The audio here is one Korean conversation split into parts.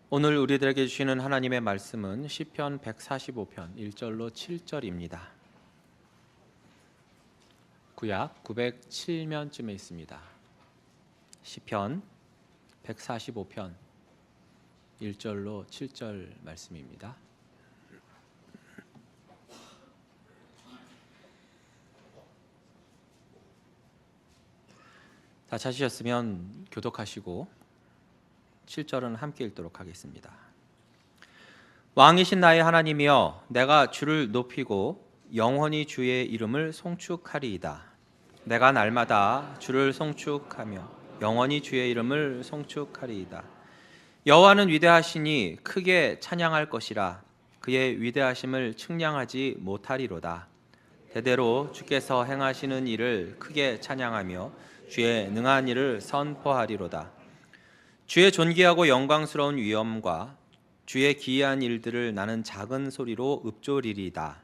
오늘 우리들에게 주시는 하나님의 말씀은 시편 145편 1절로 7절입니다. 구약 907면쯤에 있습니다. 시편 145편 1절로 7절 말씀입니다. 다 찾으셨으면 교독하시고 7절은 함께 읽도록 하겠습니다. 왕이신 나의 하나님이여, 내가 주를 높이고 영원히 주의 이름을 송축하리이다. 내가 날마다 주를 송축하며 영원히 주의 이름을 송축하리이다. 여호와는 위대하시니 크게 찬양할 것이라. 그의 위대하심을 측량하지 못하리로다. 대대로 주께서 행하시는 일을 크게 찬양하며 주의 능한 일을 선포하리로다. 주의 존귀하고 영광스러운 위엄과 주의 기이한 일들을 나는 작은 소리로 읊조리리다.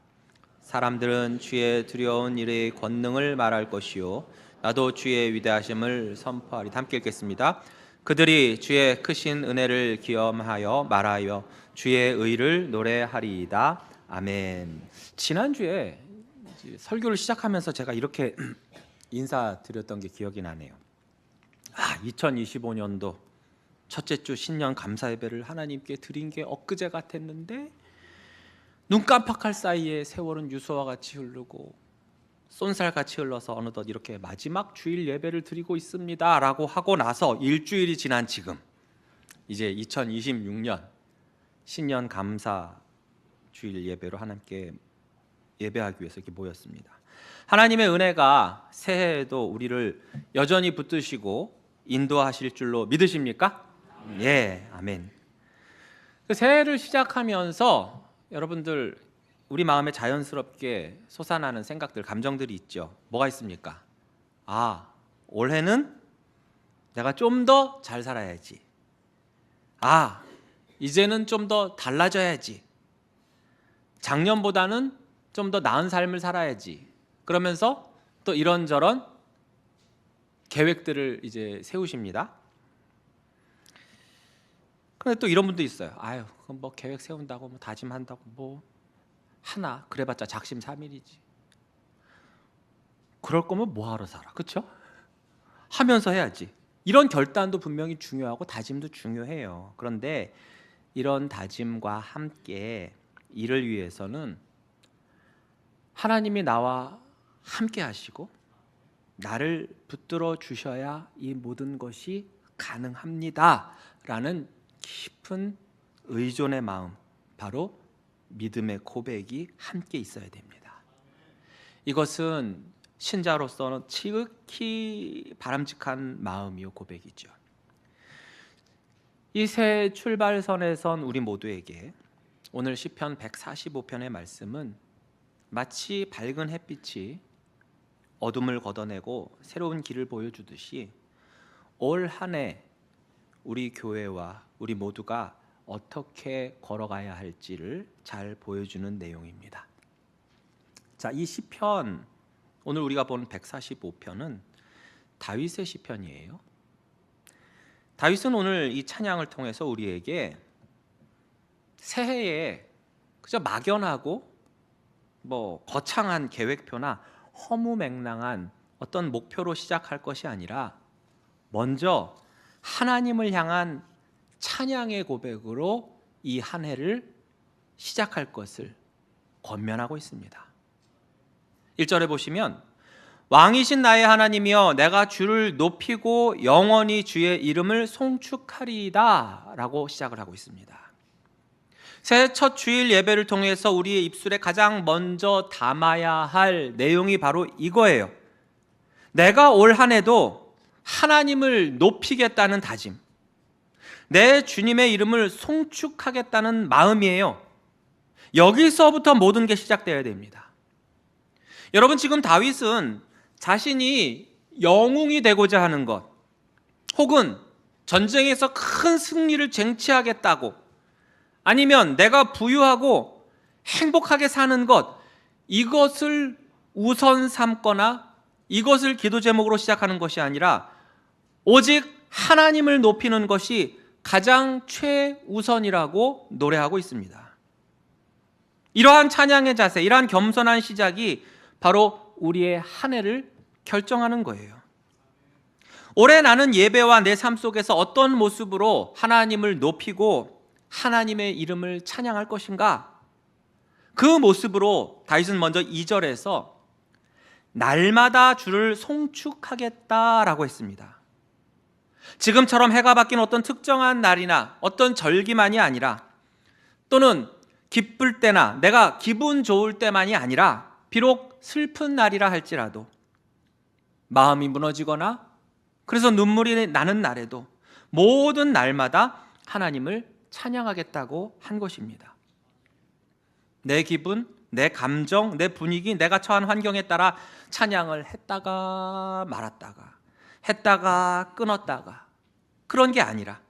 사람들은 주의 두려운 일의 권능을 말할 것이요 나도 주의 위대하심을 선포하리다. 함께 읽겠습니다. 그들이 주의 크신 은혜를 기염하여 말하여 주의 의를 노래하리이다. 아멘. 지난주에 설교를 시작하면서 제가 이렇게 인사드렸던 게 기억이 나네요. 2025년도 첫째 주 신년 감사 예배를 하나님께 드린 게 엊그제 같았는데 눈 깜빡할 사이에 세월은 유수와 같이 흐르고 쏜살같이 흘러서 어느덧 이렇게 마지막 주일 예배를 드리고 있습니다 라고 하고 나서 일주일이 지난 지금 이제 2026년 신년 감사 주일 예배로 하나님께 예배하기 위해서 이렇게 모였습니다. 하나님의 은혜가 새해에도 우리를 여전히 붙드시고 인도하실 줄로 믿으십니까? 예, 아멘. 새해를 시작하면서 여러분들 우리 마음에 자연스럽게 솟아나는 생각들, 감정들이 있죠. 뭐가 있습니까? 올해는 내가 좀 더 잘 살아야지. 이제는 좀 더 달라져야지. 작년보다는 좀 더 나은 삶을 살아야지. 그러면서 또 이런저런 계획들을 이제 세우십니다. 그런데 또 이런 분도 있어요. 그럼 뭐 계획 세운다고 뭐 다짐한다고 뭐 하나 그래봤자 작심삼일이지. 그럴 거면 뭐하러 살아, 그렇죠? 하면서 해야지. 이런 결단도 분명히 중요하고 다짐도 중요해요. 그런데 이런 다짐과 함께 이를 위해서는 하나님이 나와 함께 하시고 나를 붙들어 주셔야 이 모든 것이 가능합니다 라는 깊은 의존의 마음, 바로 믿음의 고백이 함께 있어야 됩니다. 이것은 신자로서는 지극히 바람직한 마음이요 고백이죠. 이 새 출발선에 선 우리 모두에게 오늘 시편 145편의 말씀은 마치 밝은 햇빛이 어둠을 걷어내고 새로운 길을 보여주듯이 올 한 해 우리 교회와 우리 모두가 어떻게 걸어가야 할지를 잘 보여주는 내용입니다. 자, 이 시편, 오늘 우리가 본 145편은 다윗의 시편이에요. 다윗은 오늘 이 찬양을 통해서 우리에게 새해에 그저 막연하고 거창한 계획표나 허무맹랑한 어떤 목표로 시작할 것이 아니라 먼저 하나님을 향한 찬양의 고백으로 이 한 해를 시작할 것을 권면하고 있습니다. 1절에 보시면 왕이신 나의 하나님이여, 내가 주를 높이고 영원히 주의 이름을 송축하리이다 라고 시작을 하고 있습니다. 새해 첫 주일 예배를 통해서 우리의 입술에 가장 먼저 담아야 할 내용이 바로 이거예요. 내가 올 한 해도 하나님을 높이겠다는 다짐, 내 주님의 이름을 송축하겠다는 마음이에요. 여기서부터 모든 게 시작되어야 됩니다. 여러분, 지금 다윗은 자신이 영웅이 되고자 하는 것, 혹은 전쟁에서 큰 승리를 쟁취하겠다고, 아니면 내가 부유하고 행복하게 사는 것, 이것을 우선 삼거나 이것을 기도 제목으로 시작하는 것이 아니라 오직 하나님을 높이는 것이 가장 최우선이라고 노래하고 있습니다. 이러한 찬양의 자세, 이러한 겸손한 시작이 바로 우리의 한 해를 결정하는 거예요. 올해 나는 예배와 내 삶 속에서 어떤 모습으로 하나님을 높이고 하나님의 이름을 찬양할 것인가? 그 모습으로 다윗은 먼저 2절에서 날마다 주를 송축하겠다라고 했습니다. 지금처럼 해가 바뀐 어떤 특정한 날이나 어떤 절기만이 아니라, 또는 기쁠 때나 내가 기분 좋을 때만이 아니라, 비록 슬픈 날이라 할지라도, 마음이 무너지거나 그래서 눈물이 나는 날에도 모든 날마다 하나님을 찬양하겠다고 한 것입니다. 내 기분, 내 감정, 내 분위기, 내가 처한 환경에 따라 찬양을 했다가 말았다가, 했다가 끊었다가, 그런 게 아니라,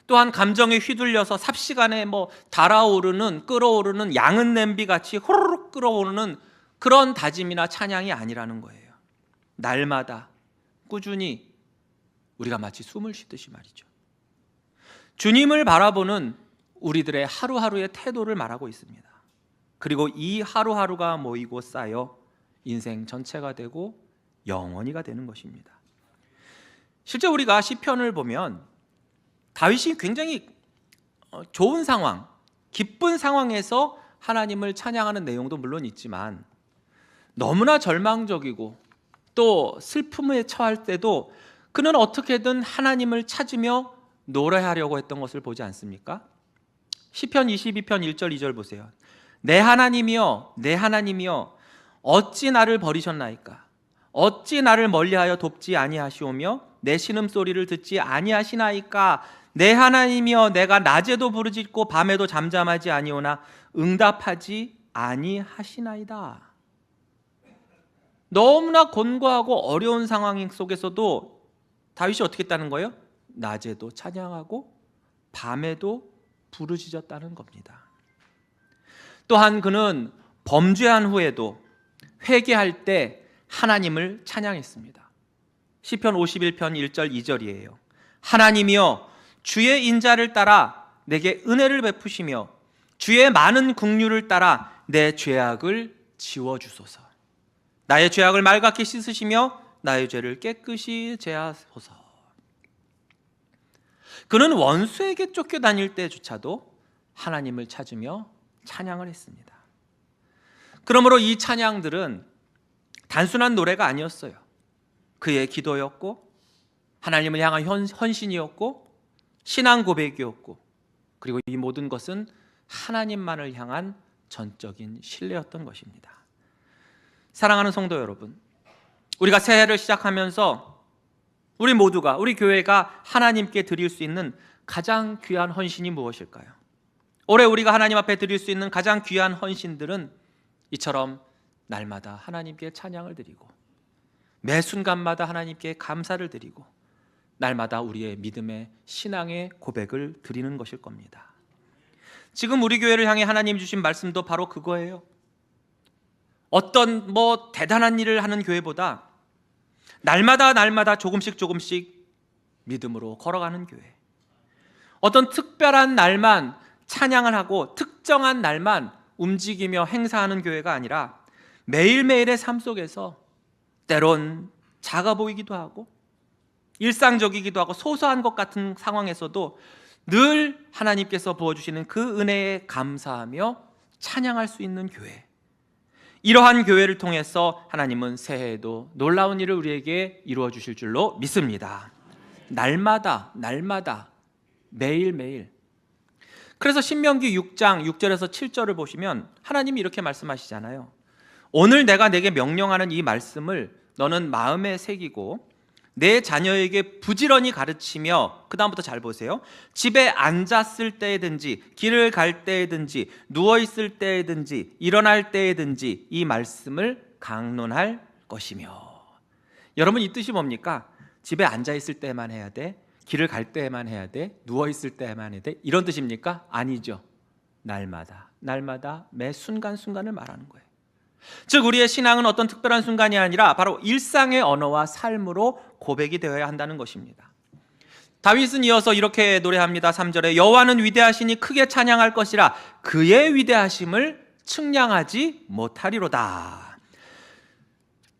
또한 감정에 휘둘려서 삽시간에 달아오르는, 끓어오르는 양은 냄비같이 호로록 끓어오르는 그런 다짐이나 찬양이 아니라는 거예요. 날마다 꾸준히 우리가 마치 숨을 쉬듯이 말이죠. 주님을 바라보는 우리들의 하루하루의 태도를 말하고 있습니다. 그리고 이 하루하루가 모이고 쌓여 인생 전체가 되고 영원히가 되는 것입니다. 실제 우리가 시편을 보면 다윗이 굉장히 좋은 상황, 기쁜 상황에서 하나님을 찬양하는 내용도 물론 있지만, 너무나 절망적이고 또 슬픔에 처할 때도 그는 어떻게든 하나님을 찾으며 노래하려고 했던 것을 보지 않습니까? 시편 22편 1절 2절 보세요. 내 하나님이여, 내 하나님이여, 어찌 나를 버리셨나이까? 어찌 나를 멀리하여 돕지 아니하시오며 내 신음소리를 듣지 아니하시나이까? 내 하나님이여, 내가 낮에도 부르짖고 밤에도 잠잠하지 아니오나 응답하지 아니하시나이다. 너무나 곤고하고 어려운 상황 속에서도 다윗이 어떻게 했다는 거예요? 낮에도 찬양하고 밤에도 부르짖었다는 겁니다. 또한 그는 범죄한 후에도 회개할 때 하나님을 찬양했습니다. 시편 51편 1절 2절이에요. 하나님이여, 주의 인자를 따라 내게 은혜를 베푸시며 주의 많은 긍휼을 따라 내 죄악을 지워주소서. 나의 죄악을 말갛게 씻으시며 나의 죄를 깨끗이 제하소서. 그는 원수에게 쫓겨다닐 때조차도 하나님을 찾으며 찬양을 했습니다. 그러므로 이 찬양들은 단순한 노래가 아니었어요. 그의 기도였고, 하나님을 향한 헌신이었고, 신앙 고백이었고, 그리고 이 모든 것은 하나님만을 향한 전적인 신뢰였던 것입니다. 사랑하는 성도 여러분, 우리가 새해를 시작하면서 우리 모두가, 우리 교회가 하나님께 드릴 수 있는 가장 귀한 헌신이 무엇일까요? 올해 우리가 하나님 앞에 드릴 수 있는 가장 귀한 헌신들은 이처럼 날마다 하나님께 찬양을 드리고, 매 순간마다 하나님께 감사를 드리고, 날마다 우리의 믿음의 신앙의 고백을 드리는 것일 겁니다. 지금 우리 교회를 향해 하나님 주신 말씀도 바로 그거예요. 어떤 대단한 일을 하는 교회보다 날마다 조금씩 믿음으로 걸어가는 교회, 어떤 특별한 날만 찬양을 하고 특정한 날만 움직이며 행사하는 교회가 아니라 매일매일의 삶 속에서 때론 작아 보이기도 하고 일상적이기도 하고 소소한 것 같은 상황에서도 늘 하나님께서 부어주시는 그 은혜에 감사하며 찬양할 수 있는 교회, 이러한 교회를 통해서 하나님은 새해에도 놀라운 일을 우리에게 이루어 주실 줄로 믿습니다. 날마다 매일매일. 그래서 신명기 6장 6절에서 7절을 보시면 하나님이 이렇게 말씀하시잖아요. 오늘 내가 내게 명령하는 이 말씀을 너는 마음에 새기고 내 자녀에게 부지런히 가르치며, 그 다음부터 잘 보세요. 집에 앉았을 때든지 길을 갈 때든지 누워있을 때든지 일어날 때든지 이 말씀을 강론할 것이며. 여러분, 이 뜻이 뭡니까? 집에 앉아있을 때만 해야 돼? 길을 갈 때만 해야 돼? 누워있을 때만 해야 돼? 이런 뜻입니까? 아니죠. 날마다 매 순간순간을 말하는 거예요. 즉 우리의 신앙은 어떤 특별한 순간이 아니라 바로 일상의 언어와 삶으로 고백이 되어야 한다는 것입니다. 다윗은 이어서 이렇게 노래합니다. 3절에 여호와는 위대하시니 크게 찬양할 것이라 그의 위대하심을 측량하지 못하리로다.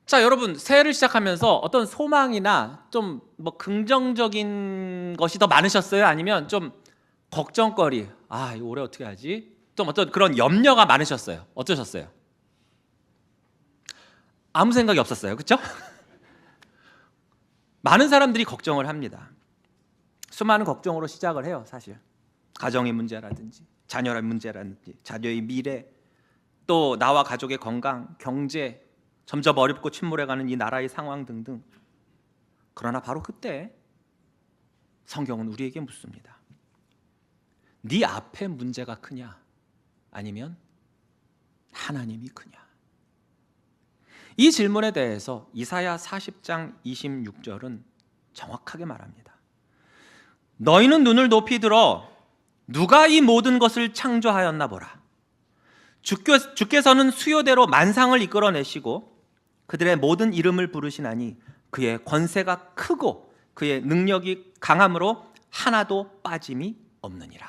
자, 여러분, 새해를 시작하면서 어떤 소망이나 좀 긍정적인 것이 더 많으셨어요? 아니면 좀 걱정거리, 이거 올해 어떻게 하지? 좀 어떤 그런 염려가 많으셨어요? 어떠셨어요? 아무 생각이 없었어요. 그렇죠? 많은 사람들이 걱정을 합니다. 수많은 걱정으로 시작을 해요. 사실 가정의 문제라든지 자녀의 문제라든지 자녀의 미래, 또 나와 가족의 건강, 경제, 점점 어렵고 침몰해가는 이 나라의 상황 등등. 그러나 바로 그때 성경은 우리에게 묻습니다. 네 앞에 문제가 크냐? 아니면 하나님이 크냐? 이 질문에 대해서 이사야 40장 26절은 정확하게 말합니다. 너희는 눈을 높이 들어 누가 이 모든 것을 창조하였나 보라. 주께서는 수요대로 만상을 이끌어내시고 그들의 모든 이름을 부르시나니 그의 권세가 크고 그의 능력이 강함으로 하나도 빠짐이 없느니라.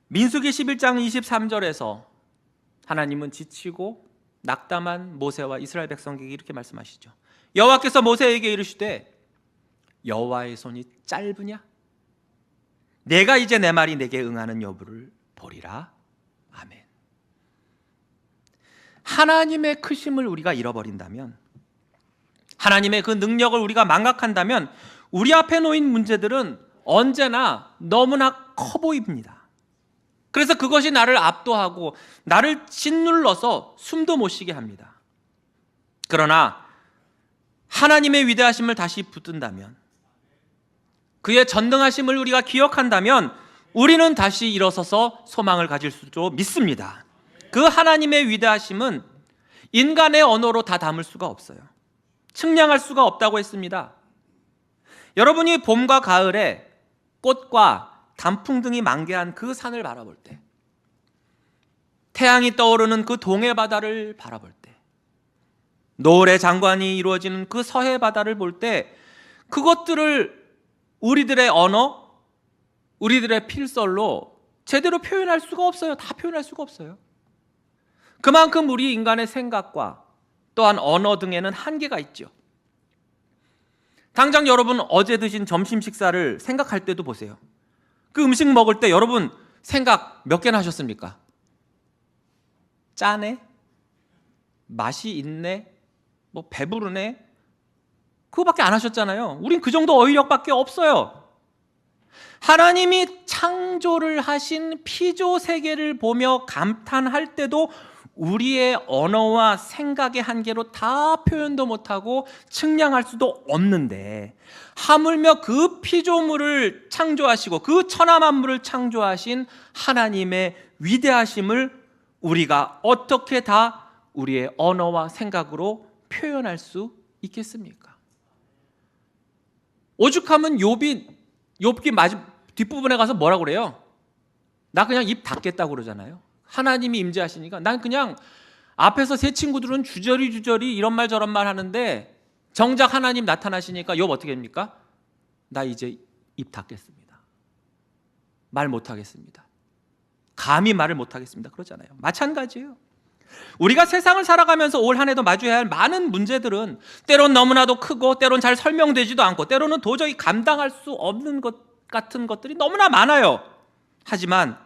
민수기 11장 23절에서 하나님은 지치고 낙담한 모세와 이스라엘 백성에게 이렇게 말씀하시죠. 여호와께서 모세에게 이르시되 여호와의 손이 짧으냐? 내가 이제 내 말이 내게 응하는 여부를 보리라. 아멘. 하나님의 크심을 우리가 잃어버린다면, 하나님의 그 능력을 우리가 망각한다면 우리 앞에 놓인 문제들은 언제나 너무나 커 보입니다. 그래서 그것이 나를 압도하고 나를 짓눌러서 숨도 못 쉬게 합니다. 그러나 하나님의 위대하심을 다시 붙든다면, 그의 전능하심을 우리가 기억한다면 우리는 다시 일어서서 소망을 가질 수도 믿습니다. 그 하나님의 위대하심은 인간의 언어로 다 담을 수가 없어요. 측량할 수가 없다고 했습니다. 여러분이 봄과 가을에 꽃과 단풍 등이 만개한 그 산을 바라볼 때, 태양이 떠오르는 그 동해 바다를 바라볼 때, 노을의 장관이 이루어지는 그 서해 바다를 볼 때, 그것들을 우리들의 언어, 우리들의 필설로 제대로 표현할 수가 없어요. 다 표현할 수가 없어요. 그만큼 우리 인간의 생각과 또한 언어 등에는 한계가 있죠. 당장 여러분 어제 드신 점심 식사를 생각할 때도 보세요. 그 음식 먹을 때 여러분 생각 몇 개나 하셨습니까? 짜네? 맛이 있네? 배부르네? 그거밖에 안 하셨잖아요. 우린 그 정도 어휘력밖에 없어요. 하나님이 창조를 하신 피조 세계를 보며 감탄할 때도 우리의 언어와 생각의 한계로 다 표현도 못하고 측량할 수도 없는데, 하물며 그 피조물을 창조하시고 그 천하 만물을 창조하신 하나님의 위대하심을 우리가 어떻게 다 우리의 언어와 생각으로 표현할 수 있겠습니까? 오죽하면 욥기 마지막 뒷부분에 가서 뭐라고 그래요? 나 그냥 입 닫겠다고 그러잖아요. 하나님이 임재하시니까 난 그냥 앞에서 세 친구들은 주저리 이런 말 저런 말 하는데 정작 하나님 나타나시니까 욥 어떻게 합니까? 나 이제 입 닫겠습니다. 말 못하겠습니다. 감히 말을 못하겠습니다. 그러잖아요. 마찬가지예요. 우리가 세상을 살아가면서 올 한 해도 마주해야 할 많은 문제들은 때론 너무나도 크고 때론 잘 설명되지도 않고 때로는 도저히 감당할 수 없는 것 같은 것들이 너무나 많아요. 하지만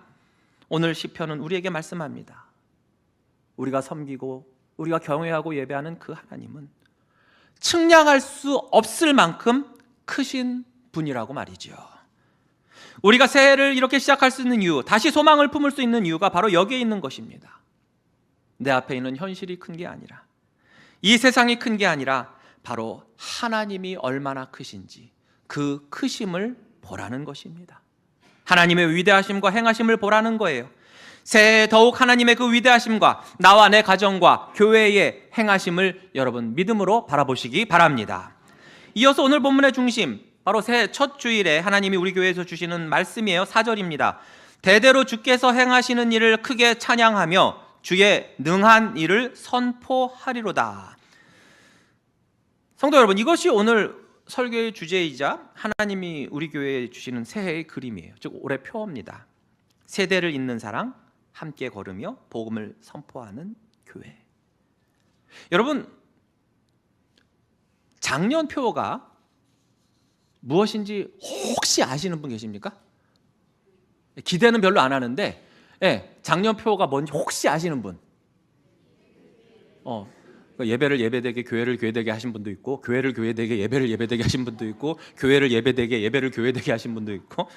오늘 시편은 우리에게 말씀합니다. 우리가 섬기고 우리가 경외하고 예배하는 그 하나님은 측량할 수 없을 만큼 크신 분이라고 말이죠. 우리가 새해를 이렇게 시작할 수 있는 이유, 다시 소망을 품을 수 있는 이유가 바로 여기에 있는 것입니다. 내 앞에 있는 현실이 큰 게 아니라, 이 세상이 큰 게 아니라 바로 하나님이 얼마나 크신지 그 크심을 보라는 것입니다. 하나님의 위대하심과 행하심을 보라는 거예요. 새해 더욱 하나님의 그 위대하심과 나와 내 가정과 교회의 행하심을 여러분 믿음으로 바라보시기 바랍니다. 이어서 오늘 본문의 중심, 바로 새해 첫 주일에 하나님이 우리 교회에서 주시는 말씀이에요. 4절입니다. 대대로 주께서 행하시는 일을 크게 찬양하며 주의 능한 일을 선포하리로다. 성도 여러분, 이것이 오늘 설교의 주제이자 하나님이 우리 교회에 주시는 새해의 그림이에요. 즉 올해 표어입니다. 세대를 잇는 사랑, 함께 걸으며 복음을 선포하는 교회. 여러분, 작년 표어가 무엇인지 혹시 아시는 분 계십니까? 기대는 별로 안 하는데 작년 표어가 뭔지 혹시 아시는 분? 예배를 예배되게 교회를 교회되게 하신 분도 있고, 교회를 교회되게 예배를 예배되게 하신 분도 있고, 교회를 예배되게 예배를 교회되게 하신 분도 있고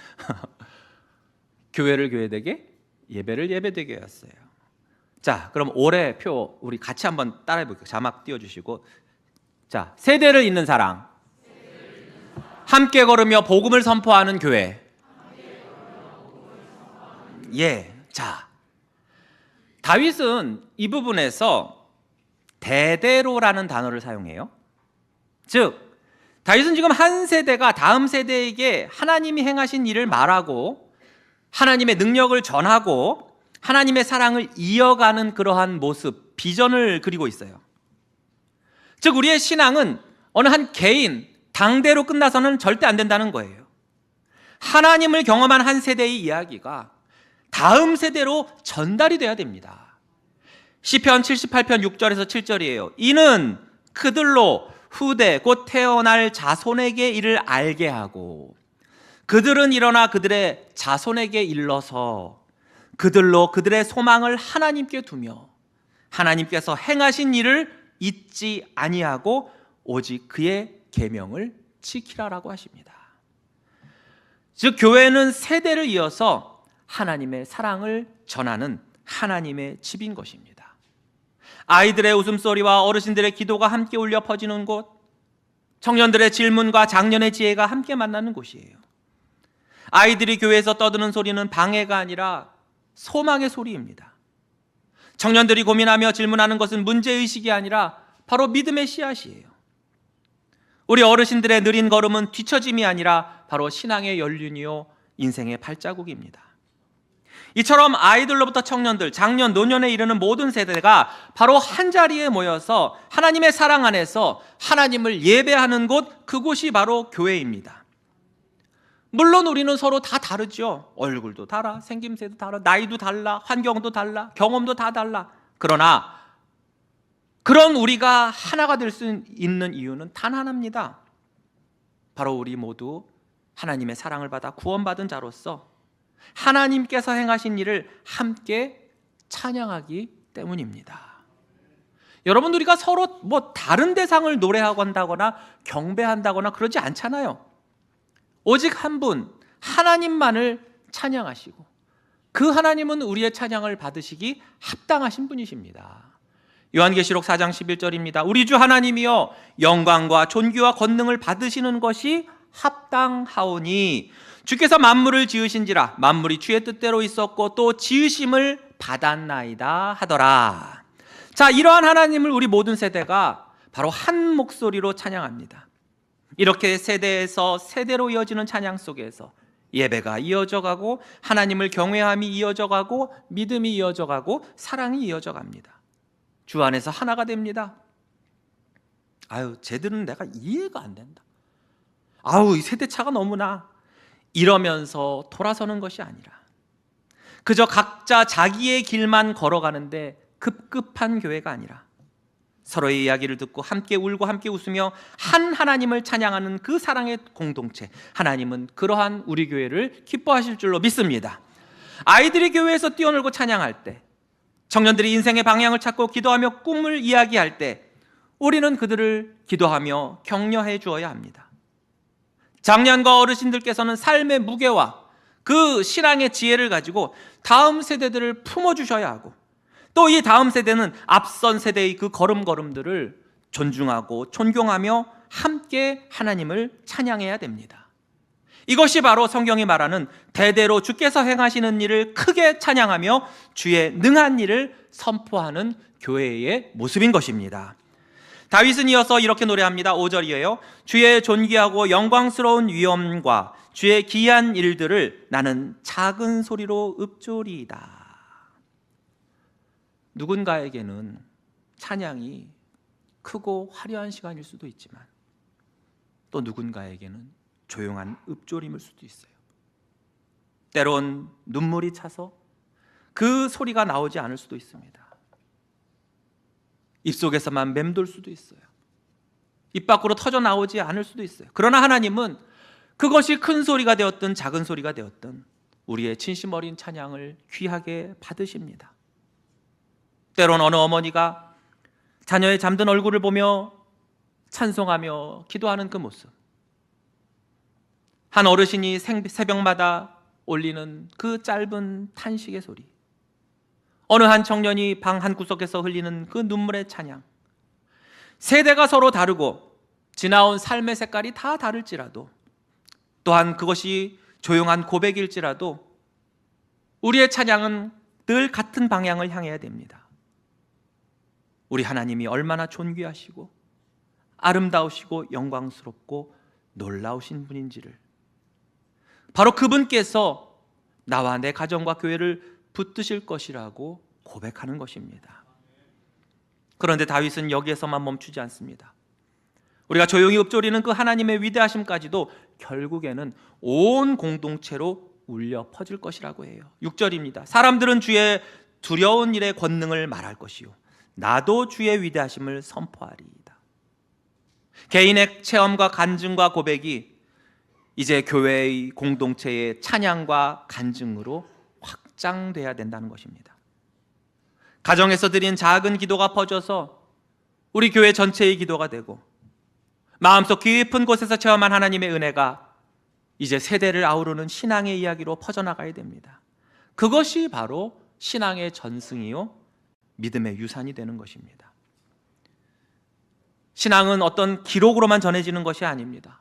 교회를 교회되게 예배를 예배되게 했어요. 자, 그럼 올해 표 우리 같이 한번 따라해 볼게요. 자막 띄워주시고, 자, 세대를 잇는 사랑, 함께 걸으며 복음을 선포하는 교회. 예, 자, 다윗은 이 부분에서 대대로라는 단어를 사용해요. 즉, 다윗은 지금 한 세대가 다음 세대에게 하나님이 행하신 일을 말하고 하나님의 능력을 전하고 하나님의 사랑을 이어가는 그러한 모습, 비전을 그리고 있어요. 즉, 우리의 신앙은 어느 한 개인, 당대로 끝나서는 절대 안 된다는 거예요. 하나님을 경험한 한 세대의 이야기가 다음 세대로 전달이 돼야 됩니다. 시편 78편 6절에서 7절이에요. 이는 그들로 후대 곧 태어날 자손에게 이를 알게 하고 그들은 일어나 그들의 자손에게 일러서 그들로 그들의 소망을 하나님께 두며 하나님께서 행하신 일을 잊지 아니하고 오직 그의 계명을 지키라라고 하십니다. 즉, 교회는 세대를 이어서 하나님의 사랑을 전하는 하나님의 집인 것입니다. 아이들의 웃음소리와 어르신들의 기도가 함께 울려 퍼지는 곳, 청년들의 질문과 장년의 지혜가 함께 만나는 곳이에요. 아이들이 교회에서 떠드는 소리는 방해가 아니라 소망의 소리입니다. 청년들이 고민하며 질문하는 것은 문제의식이 아니라 바로 믿음의 씨앗이에요. 우리 어르신들의 느린 걸음은 뒤처짐이 아니라 바로 신앙의 연륜이요 인생의 발자국입니다. 이처럼 아이들로부터 청년들, 장년, 노년에 이르는 모든 세대가 바로 한자리에 모여서 하나님의 사랑 안에서 하나님을 예배하는 곳, 그곳이 바로 교회입니다. 물론 우리는 서로 다 다르죠. 얼굴도 달라, 생김새도 달라, 나이도 달라, 환경도 달라, 경험도 다 달라. 그러나 그런 우리가 하나가 될 수 있는 이유는 단 하나입니다. 바로 우리 모두 하나님의 사랑을 받아 구원받은 자로서 하나님께서 행하신 일을 함께 찬양하기 때문입니다. 여러분, 우리가 서로 다른 대상을 노래한다거나 경배한다거나 그러지 않잖아요. 오직 한 분, 하나님만을 찬양하시고 그 하나님은 우리의 찬양을 받으시기 합당하신 분이십니다. 요한계시록 4장 11절입니다. 우리 주 하나님이여 영광과 존귀와 권능을 받으시는 것이 합당하오니 주께서 만물을 지으신지라 만물이 주의 뜻대로 있었고 또 지으심을 받았나이다 하더라. 자, 이러한 하나님을 우리 모든 세대가 바로 한 목소리로 찬양합니다. 이렇게 세대에서 세대로 이어지는 찬양 속에서 예배가 이어져 가고 하나님을 경외함이 이어져 가고 믿음이 이어져 가고 사랑이 이어져 갑니다. 주 안에서 하나가 됩니다. 쟤들은 내가 이해가 안 된다. 이 세대차가 너무나, 이러면서 돌아서는 것이 아니라 그저 각자 자기의 길만 걸어가는데 급급한 교회가 아니라 서로의 이야기를 듣고 함께 울고 함께 웃으며 한 하나님을 찬양하는 그 사랑의 공동체, 하나님은 그러한 우리 교회를 기뻐하실 줄로 믿습니다. 아이들이 교회에서 뛰어놀고 찬양할 때, 청년들이 인생의 방향을 찾고 기도하며 꿈을 이야기할 때 우리는 그들을 기도하며 격려해 주어야 합니다. 장년과 어르신들께서는 삶의 무게와 그 신앙의 지혜를 가지고 다음 세대들을 품어주셔야 하고, 또 이 다음 세대는 앞선 세대의 그 걸음걸음들을 존중하고 존경하며 함께 하나님을 찬양해야 됩니다. 이것이 바로 성경이 말하는 대대로 주께서 행하시는 일을 크게 찬양하며 주의 능한 일을 선포하는 교회의 모습인 것입니다. 다윗은 이어서 이렇게 노래합니다. 5절이에요. 주의 존귀하고 영광스러운 위엄과 주의 기이한 일들을 나는 작은 소리로 읊조리이다. 누군가에게는 찬양이 크고 화려한 시간일 수도 있지만 또 누군가에게는 조용한 읊조림일 수도 있어요. 때론 눈물이 차서 그 소리가 나오지 않을 수도 있습니다. 입속에서만 맴돌 수도 있어요. 입 밖으로 터져 나오지 않을 수도 있어요. 그러나 하나님은 그것이 큰 소리가 되었든 작은 소리가 되었든 우리의 진심 어린 찬양을 귀하게 받으십니다. 때론 어느 어머니가 자녀의 잠든 얼굴을 보며 찬송하며 기도하는 그 모습, 한 어르신이 새벽마다 올리는 그 짧은 탄식의 소리, 어느 한 청년이 방 한구석에서 흘리는 그 눈물의 찬양, 세대가 서로 다르고 지나온 삶의 색깔이 다 다를지라도, 또한 그것이 조용한 고백일지라도 우리의 찬양은 늘 같은 방향을 향해야 됩니다. 우리 하나님이 얼마나 존귀하시고 아름다우시고 영광스럽고 놀라우신 분인지를, 바로 그분께서 나와 내 가정과 교회를 붙드실 것이라고 고백하는 것입니다. 그런데 다윗은 여기에서만 멈추지 않습니다. 우리가 조용히 읊조리는 그 하나님의 위대하심까지도 결국에는 온 공동체로 울려 퍼질 것이라고 해요. 6절입니다. 사람들은 주의 두려운 일의 권능을 말할 것이요 나도 주의 위대하심을 선포하리이다. 개인의 체험과 간증과 고백이 이제 교회의 공동체의 찬양과 간증으로 확장돼야 된다는 것입니다. 가정에서 드린 작은 기도가 퍼져서 우리 교회 전체의 기도가 되고, 마음속 깊은 곳에서 체험한 하나님의 은혜가 이제 세대를 아우르는 신앙의 이야기로 퍼져나가야 됩니다. 그것이 바로 신앙의 전승이요 믿음의 유산이 되는 것입니다. 신앙은 어떤 기록으로만 전해지는 것이 아닙니다.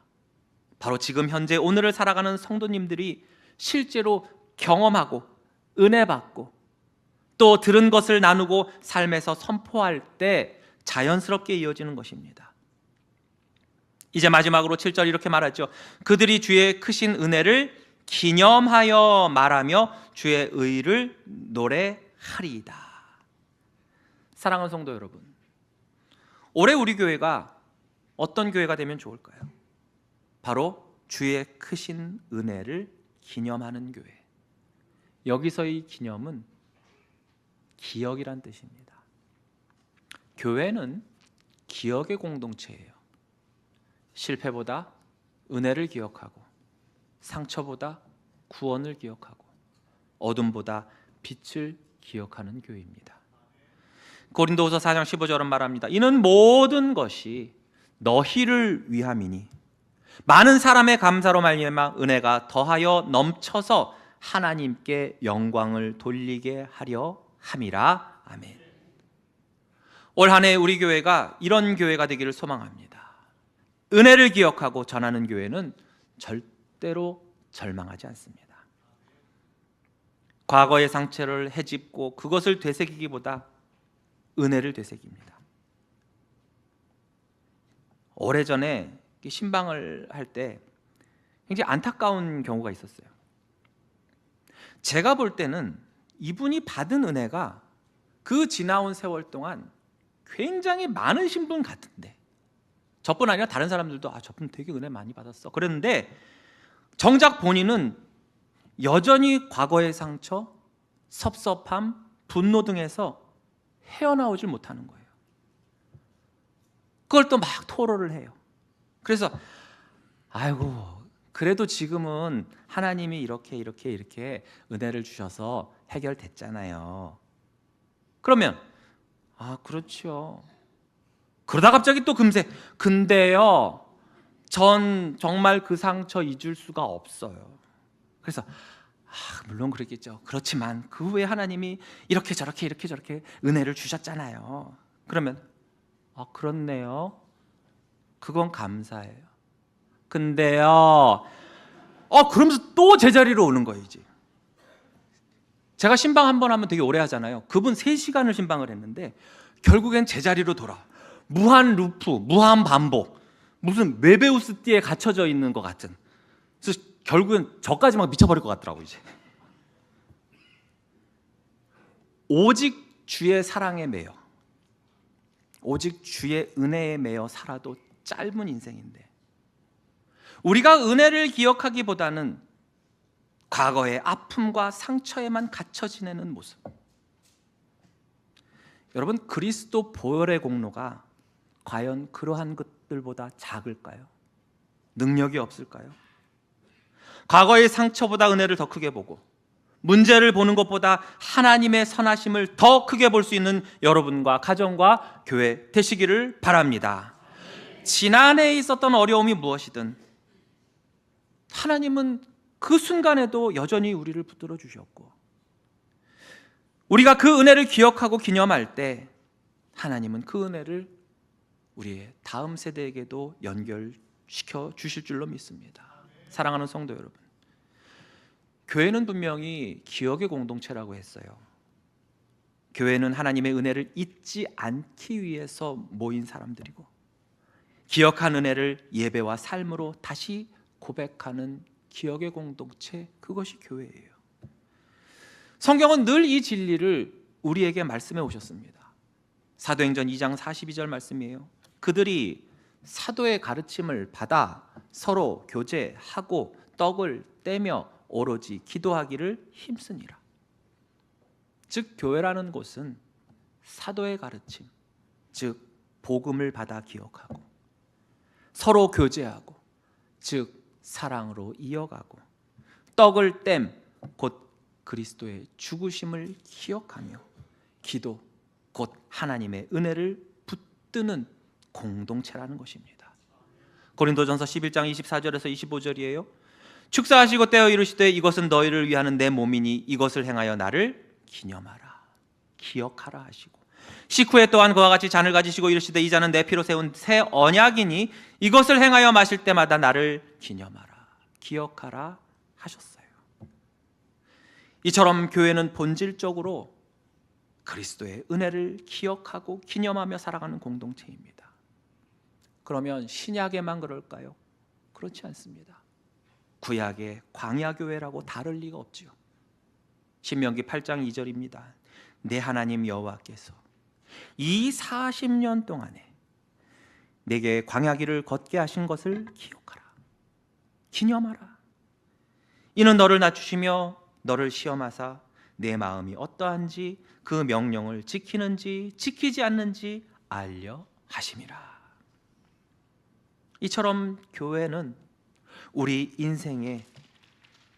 바로 지금 현재 오늘을 살아가는 성도님들이 실제로 경험하고 은혜받고 또 들은 것을 나누고 삶에서 선포할 때 자연스럽게 이어지는 것입니다. 이제 마지막으로 7절 이렇게 말하죠. 그들이 주의 크신 은혜를 기념하여 말하며 주의 의를 노래하리이다. 사랑하는 성도 여러분, 올해 우리 교회가 어떤 교회가 되면 좋을까요? 바로 주의 크신 은혜를 기념하는 교회. 여기서의 기념은 기억이란 뜻입니다. 교회는 기억의 공동체예요. 실패보다 은혜를 기억하고, 상처보다 구원을 기억하고, 어둠보다 빛을 기억하는 교회입니다. 고린도후서 4장 15절은 말합니다. 이는 모든 것이 너희를 위함이니 많은 사람의 감사로 말미암아 은혜가 더하여 넘쳐서 하나님께 영광을 돌리게 하려 함이라. 아멘. 올 한 해 우리 교회가 이런 교회가 되기를 소망합니다. 은혜를 기억하고 전하는 교회는 절대로 절망하지 않습니다. 과거의 상처를 헤집고 그것을 되새기기보다 은혜를 되새깁니다. 오래전에 신방을 할 때 굉장히 안타까운 경우가 있었어요. 제가 볼 때는 이분이 받은 은혜가 그 지나온 세월 동안 굉장히 많으신 분 같은데, 저뿐 아니라 다른 사람들도 저분 되게 은혜 많이 받았어 그랬는데, 정작 본인은 여전히 과거의 상처, 섭섭함, 분노 등에서 헤어나오질 못하는 거예요. 그걸 또 막 토로를 해요. 그래서 아이고, 그래도 지금은 하나님이 이렇게 은혜를 주셔서 해결됐잖아요. 그러면 그렇죠. 그러다 갑자기 또 금세 근데요, 전 정말 그 상처 잊을 수가 없어요. 그래서 물론 그렇겠죠. 그렇지만 그 후에 하나님이 이렇게 저렇게 은혜를 주셨잖아요. 그러면 그렇네요. 그건 감사해요. 근데요, 그러면서 또 제자리로 오는 거예요. 이제 제가 신방 한 번 하면 되게 오래 하잖아요. 그분 3시간을 신방을 했는데 결국엔 제자리로 돌아. 무한 루프, 무한 반복, 무슨 메베우스띠에 갇혀져 있는 것 같은. 그래서 결국엔 저까지 막 미쳐버릴 것 같더라고. 이제 오직 주의 사랑에 매여, 오직 주의 은혜에 매여 살아도 짧은 인생인데 우리가 은혜를 기억하기보다는 과거의 아픔과 상처에만 갇혀 지내는 모습. 여러분, 그리스도 보혈의 공로가 과연 그러한 것들보다 작을까요? 능력이 없을까요? 과거의 상처보다 은혜를 더 크게 보고 문제를 보는 것보다 하나님의 선하심을 더 크게 볼 수 있는 여러분과 가정과 교회 되시기를 바랍니다. 지난해에 있었던 어려움이 무엇이든 하나님은 그 순간에도 여전히 우리를 붙들어 주셨고, 우리가 그 은혜를 기억하고 기념할 때 하나님은 그 은혜를 우리의 다음 세대에게도 연결시켜 주실 줄로 믿습니다. 사랑하는 성도 여러분, 교회는 분명히 기억의 공동체라고 했어요. 교회는 하나님의 은혜를 잊지 않기 위해서 모인 사람들이고, 기억한 은혜를 예배와 삶으로 다시 고백하는 기억의 공동체, 그것이 교회예요. 성경은 늘 이 진리를 우리에게 말씀해 오셨습니다. 사도행전 2장 42절 말씀이에요. 그들이 사도의 가르침을 받아 서로 교제하고 떡을 떼며 오로지 기도하기를 힘쓰니라. 즉, 교회라는 곳은 사도의 가르침, 즉 복음을 받아 기억하고 서로 교제하고, 즉 사랑으로 이어가고, 떡을 땜 곧 그리스도의 죽으심을 기억하며 기도 곧 하나님의 은혜를 붙드는 공동체라는 것입니다. 고린도전서 11장 24절에서 25절이에요. 축사하시고 떼어 이르시되 이것은 너희를 위하는 내 몸이니 이것을 행하여 나를 기념하라, 기억하라 하시고, 식후에 또한 그와 같이 잔을 가지시고 이르시되 이 잔은 내 피로 세운 새 언약이니 이것을 행하여 마실 때마다 나를 기념하라, 기억하라 하셨어요. 이처럼 교회는 본질적으로 그리스도의 은혜를 기억하고 기념하며 살아가는 공동체입니다. 그러면 신약에만 그럴까요? 그렇지 않습니다. 구약의 광야교회라고 다를 리가 없지요. 신명기 8장 2절입니다. 내 하나님 여호와께서 이 40년 동안에 내게 광야길을 걷게 하신 것을 기억하라, 기념하라. 이는 너를 낮추시며 너를 시험하사 내 마음이 어떠한지 그 명령을 지키는지 지키지 않는지 알려 하심이라. 이처럼 교회는 우리 인생의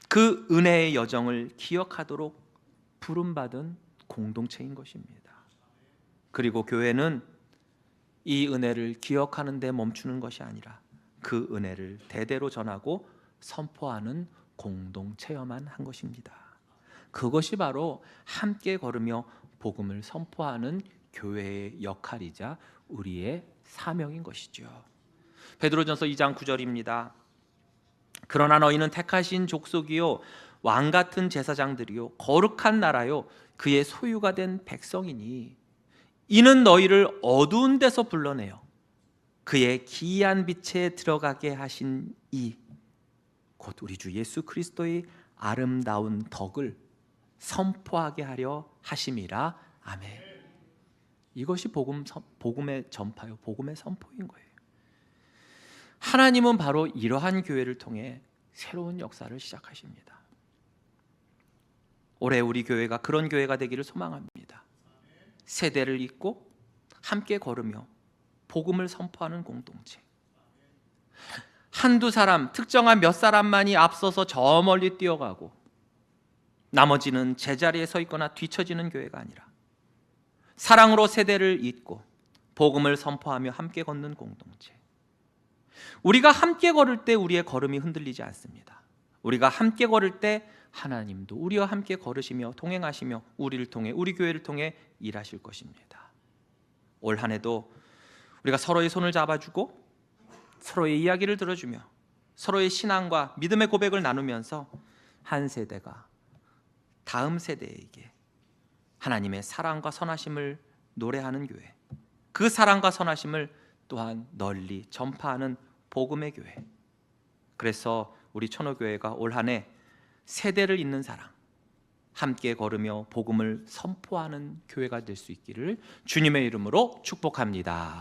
그 은혜의 여정을 기억하도록 부름받은 공동체인 것입니다. 그리고 교회는 이 은혜를 기억하는 데 멈추는 것이 아니라 그 은혜를 대대로 전하고 선포하는 공동체여만 한 것입니다. 그것이 바로 함께 걸으며 복음을 선포하는 교회의 역할이자 우리의 사명인 것이죠. 베드로전서 2장 9절입니다. 그러나 너희는 택하신 족속이요 왕 같은 제사장들이요 거룩한 나라요 그의 소유가 된 백성이니 이는 너희를 어두운 데서 불러내어 그의 기이한 빛에 들어가게 하신 이 곧 우리 주 예수 그리스도의 아름다운 덕을 선포하게 하려 하심이라. 아멘. 이것이 복음의 전파요, 복음의 선포인 거예요. 하나님은 바로 이러한 교회를 통해 새로운 역사를 시작하십니다. 올해 우리 교회가 그런 교회가 되기를 소망합니다. 세대를 잇고 함께 걸으며 복음을 선포하는 공동체. 한두 사람, 특정한 몇 사람만이 앞서서 저 멀리 뛰어가고 나머지는 제자리에 서 있거나 뒤처지는 교회가 아니라 사랑으로 세대를 잇고 복음을 선포하며 함께 걷는 공동체. 우리가 함께 걸을 때 우리의 걸음이 흔들리지 않습니다. 우리가 함께 걸을 때 하나님도 우리와 함께 걸으시며 동행하시며 우리를 통해, 우리 교회를 통해 일하실 것입니다. 올 한 해도 우리가 서로의 손을 잡아주고 서로의 이야기를 들어주며 서로의 신앙과 믿음의 고백을 나누면서 한 세대가 다음 세대에게 하나님의 사랑과 선하심을 노래하는 교회, 그 사랑과 선하심을 또한 널리 전파하는 복음의 교회. 그래서 우리 천호교회가 올 한 해 세대를 잇는 사랑, 함께 걸으며 복음을 선포하는 교회가 될 수 있기를 주님의 이름으로 축복합니다.